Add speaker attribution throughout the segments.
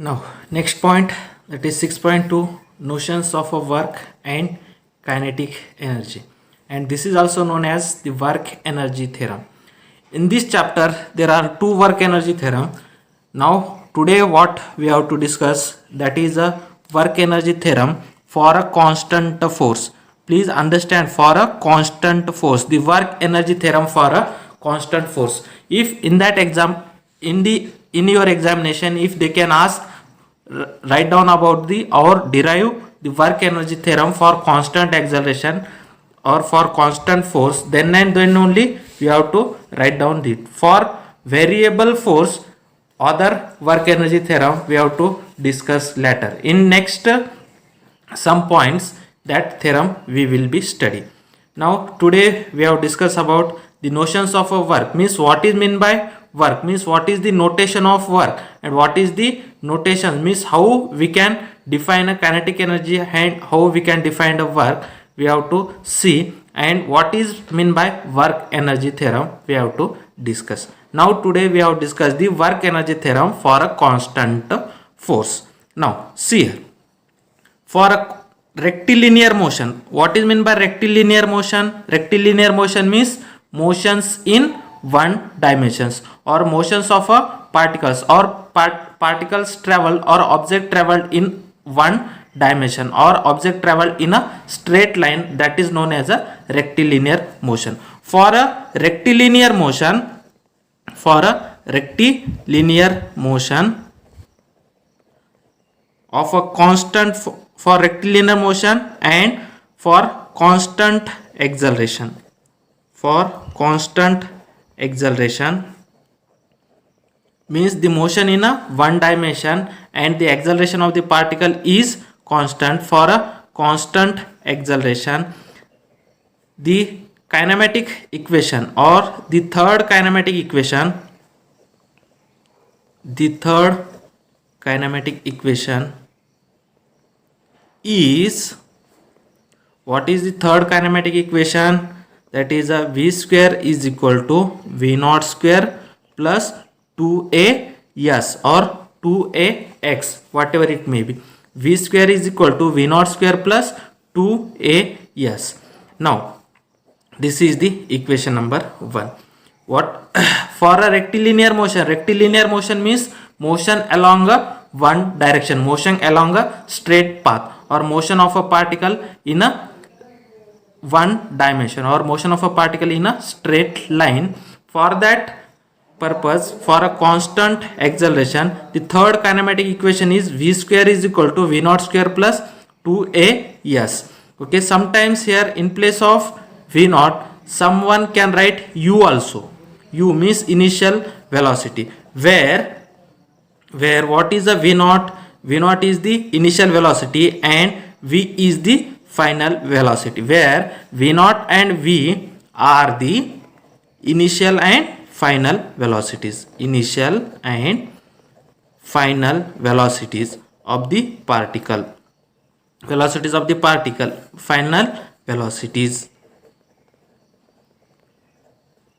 Speaker 1: Now, next point, that is 6.2, notions of a work and kinetic energy. And this is also known as the work energy theorem. In this chapter, there are two work energy theorem. Now, today what we have to discuss, that is a work energy theorem for a constant force. Please understand, for a constant force, the work energy theorem for a constant force. If in that exam, in your examination, if they can ask, write down about the or derive the work energy theorem for constant acceleration or for constant force, then and then only we have to write down it. For variable force, other work energy theorem we have to discuss later. In next some points, that theorem we will be studying. Now today we have discussed about the notions of a work, means what is meant by work, means what is the notation of work, and what is the notation, means how we can define a kinetic energy and how we can define the work we have to see, and what is meant by work energy theorem we have to discuss. Now today we have discussed the work energy theorem for a constant force. Now see here, for a rectilinear motion, what is meant by rectilinear motion? Rectilinear motion means motions in one dimensions, or motions of a particles, or particles travel or object traveled in one dimension, or object traveled in a straight line, that is known as a rectilinear motion. For a rectilinear motion, of a constant for rectilinear motion and for constant acceleration, means the motion in a one dimension and the acceleration of the particle is constant. For a constant acceleration, the kinematic equation, or the third kinematic equation is, what is the third kinematic equation? That is a v square is equal to v naught square plus 2as or 2ax, whatever it may be. V square is equal to v naught square plus 2as. Now this is the equation number 1. What for a rectilinear motion means motion along a one direction, motion along a straight path, or motion of a particle in a one dimension, or motion of a particle in a straight line. For that purpose, for a constant acceleration, the third kinematic equation is v square is equal to v naught square plus 2as. Okay, sometimes here in place of v naught someone can write u also. U means initial velocity, where what is the v naught? V naught is the initial velocity and v is the final velocity, where v naught and v are the initial and final velocities, of the particle, final velocities.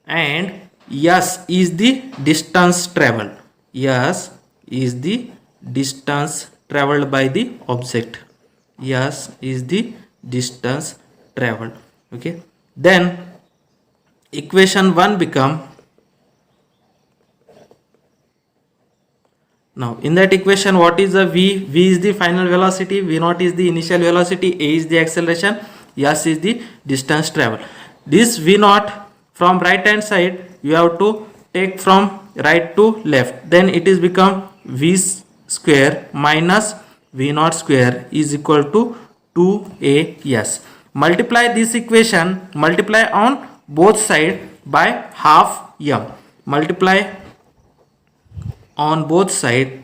Speaker 1: And s is the distance traveled, by the object. S is the distance traveled. Okay, then equation 1 become, now in that equation, what is the v? V is the final velocity, v naught is the initial velocity, a is the acceleration, s is the distance traveled. This v naught from right hand side you have to take from right to left, then it is become v square minus v naught square is equal to 2as. Multiply this equation, multiply on both sides by half m, multiply on both sides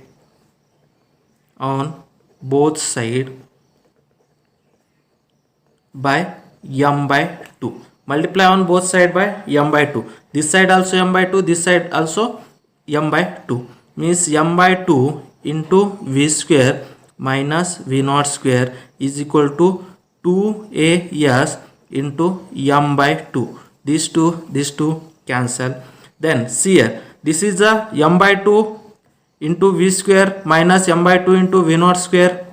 Speaker 1: by m by 2, multiply on both sides by m by 2, this side also m by 2, this side also m by 2, means m by 2 into v square minus v naught square is equal to 2as into m by 2. These two cancel. Then see here, this is a m by 2 into v square minus m by 2 into v naught square,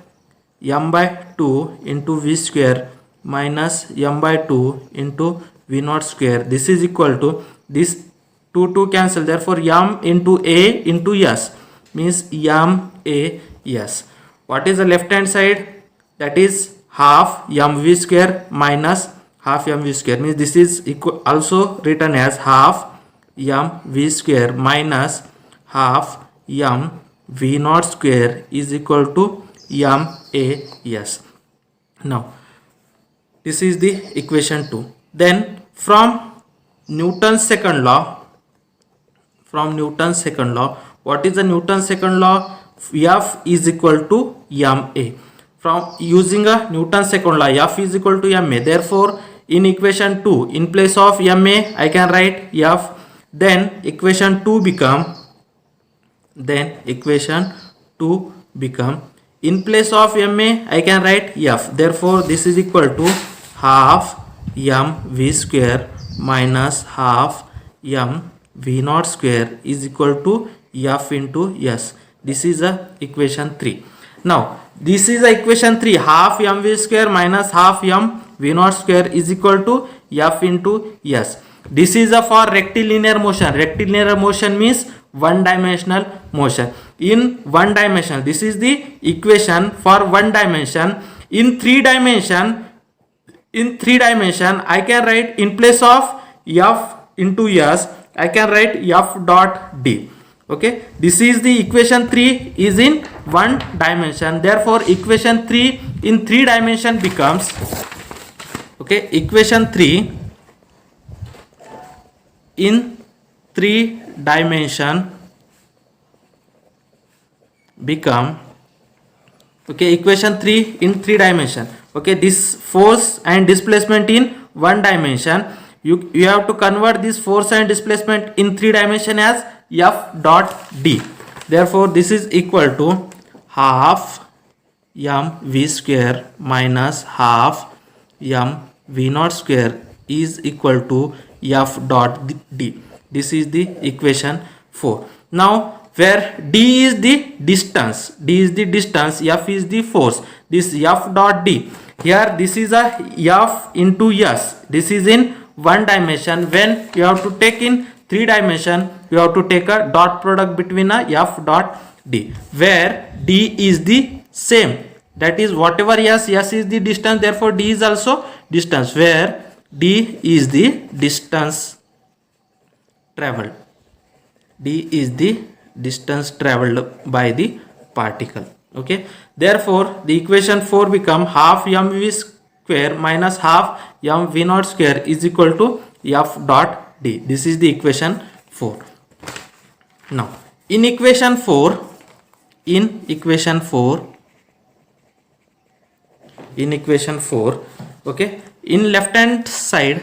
Speaker 1: m by 2 into v square minus m by 2 into v naught square. This is equal to, this 2 cancel, therefore m into a into s means m a s. What is the left hand side? That is half mv square minus half mv square, means this is equal, also written as half mv square minus half m v naught square is equal to m a s. Now this is the equation 2. Then from Newton's second law, what is the Newton's second law? F is equal to ma. From using a Newton's second law, F is equal to ma. Therefore in equation 2, in place of ma I can write F. Then equation 2 become, in place of ma I can write F. Therefore this is equal to half m v square minus half m v naught square is equal to F into s. This is a equation 3. Now this is a equation 3, half m v square minus half m v naught square is equal to F into s. This is a for rectilinear motion. Rectilinear motion means one dimensional motion. In one dimension, this is the equation for one dimension. In three dimension I can write, in place of F into s I can write F dot d. Okay, this is the equation 3 is in one dimension. Therefore equation 3 in 3 dimension becomes, okay, equation 3 in 3 dimension become, okay, equation 3 in 3 dimension. Okay, this force and displacement in one dimension, you have to convert this force and displacement in 3 dimension as F dot d. Therefore this is equal to half m v square minus half m v naught square is equal to F dot d. This is the equation 4. Now where d is the distance, F is the force, this F dot d, here this is a F into s. This is in one dimension. When you have to take in 3 dimension, you have to take a dot product between a F dot d, where d is the same, that is whatever s is the distance, therefore d is also distance, where d is the distance traveled, by the particle. Okay, therefore the equation 4 become half m v square minus half m v naught square is equal to F dot d. This is the equation 4. Now in equation 4, okay, in left hand side,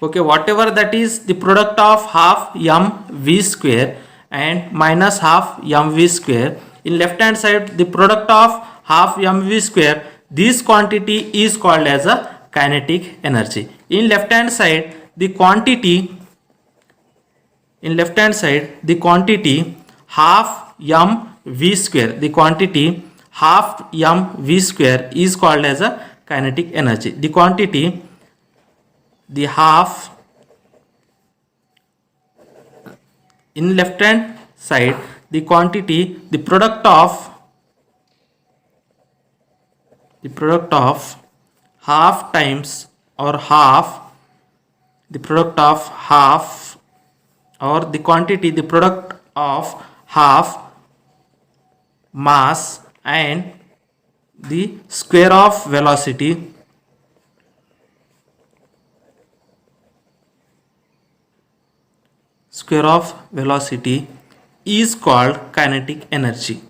Speaker 1: okay, whatever that is the product of half m v square and minus half m v square, in left hand side the product of half m v square, this quantity is called as a kinetic energy. In left hand side the quantity, half m v square, is called as a kinetic energy. The quantity, the half, in left hand side the quantity, the product of half times or half, the product of half, or the quantity, the product of half mass and the square of velocity, is called kinetic energy,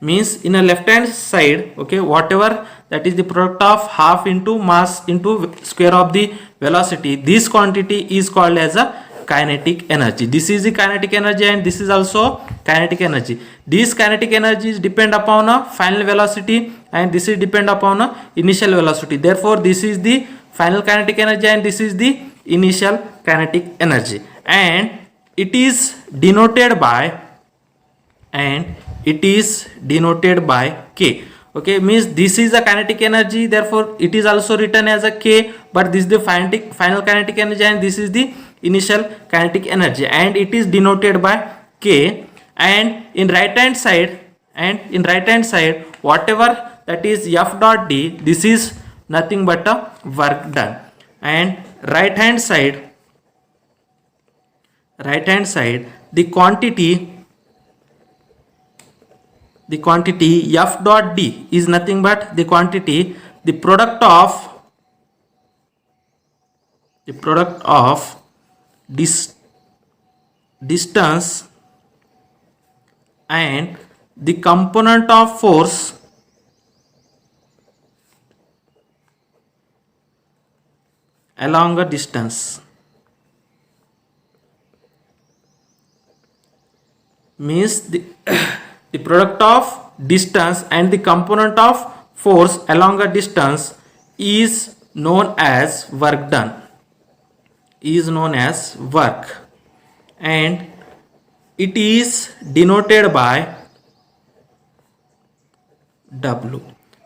Speaker 1: means in a left hand side, okay, whatever that is the product of half into mass into square of the velocity, this quantity is called as a kinetic energy. This is the kinetic energy and this is also kinetic energy. These kinetic energies depend upon a final velocity and this is depend upon a initial velocity. Therefore, this is the final kinetic energy and this is the initial kinetic energy, and it is denoted by K. Okay, means this is a kinetic energy, therefore it is also written as a K, but this is the final kinetic energy and this is the initial kinetic energy, and it is denoted by K. And in right hand side whatever that is F dot D, this is nothing but a work done. And right hand side the quantity F dot D is nothing but the quantity, the product of distance and the component of force along a distance. Means the product of distance and the component of force along a distance is known as work done, and it is denoted by W.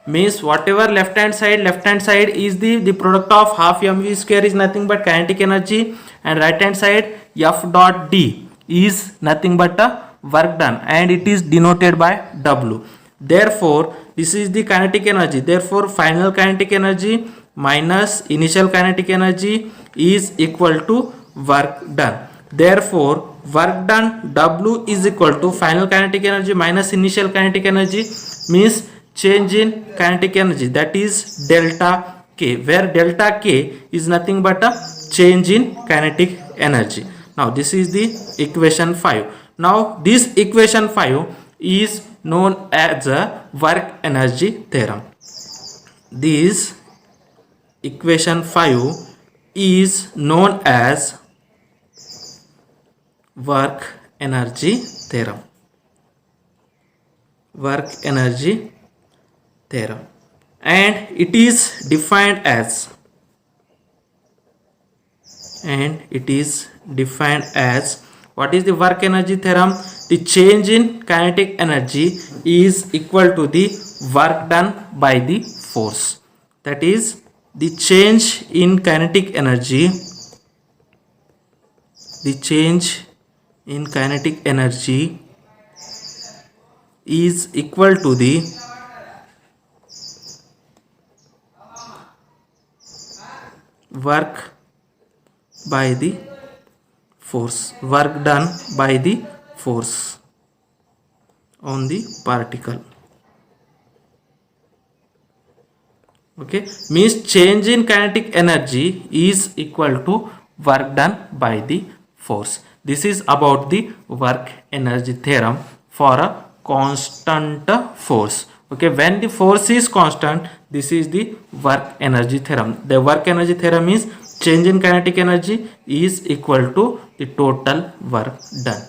Speaker 1: Means whatever left hand side is the product of half mv square is nothing but kinetic energy, and right hand side F dot D is nothing but a work done and it is denoted by W. Therefore, this is the kinetic energy. Therefore, final kinetic energy minus initial kinetic energy is equal to work done. Therefore, work done W is equal to final kinetic energy minus initial kinetic energy, means change in kinetic energy, that is delta K, where delta K is nothing but a change in kinetic energy. Now this is the equation 5. Now this equation 5 is known as a work energy theorem. This equation 5 is known as work energy theorem. And it is defined as what is the work energy theorem? The change in kinetic energy is equal to the work done by the force. That is, the change in kinetic energy is equal to the work by the force, work done by the force on the particle. Okay, means change in kinetic energy is equal to work done by the force. This is about the work energy theorem for a constant force. Okay, when the force is constant, this is the work energy theorem. The work energy theorem is change in kinetic energy is equal to the total work done.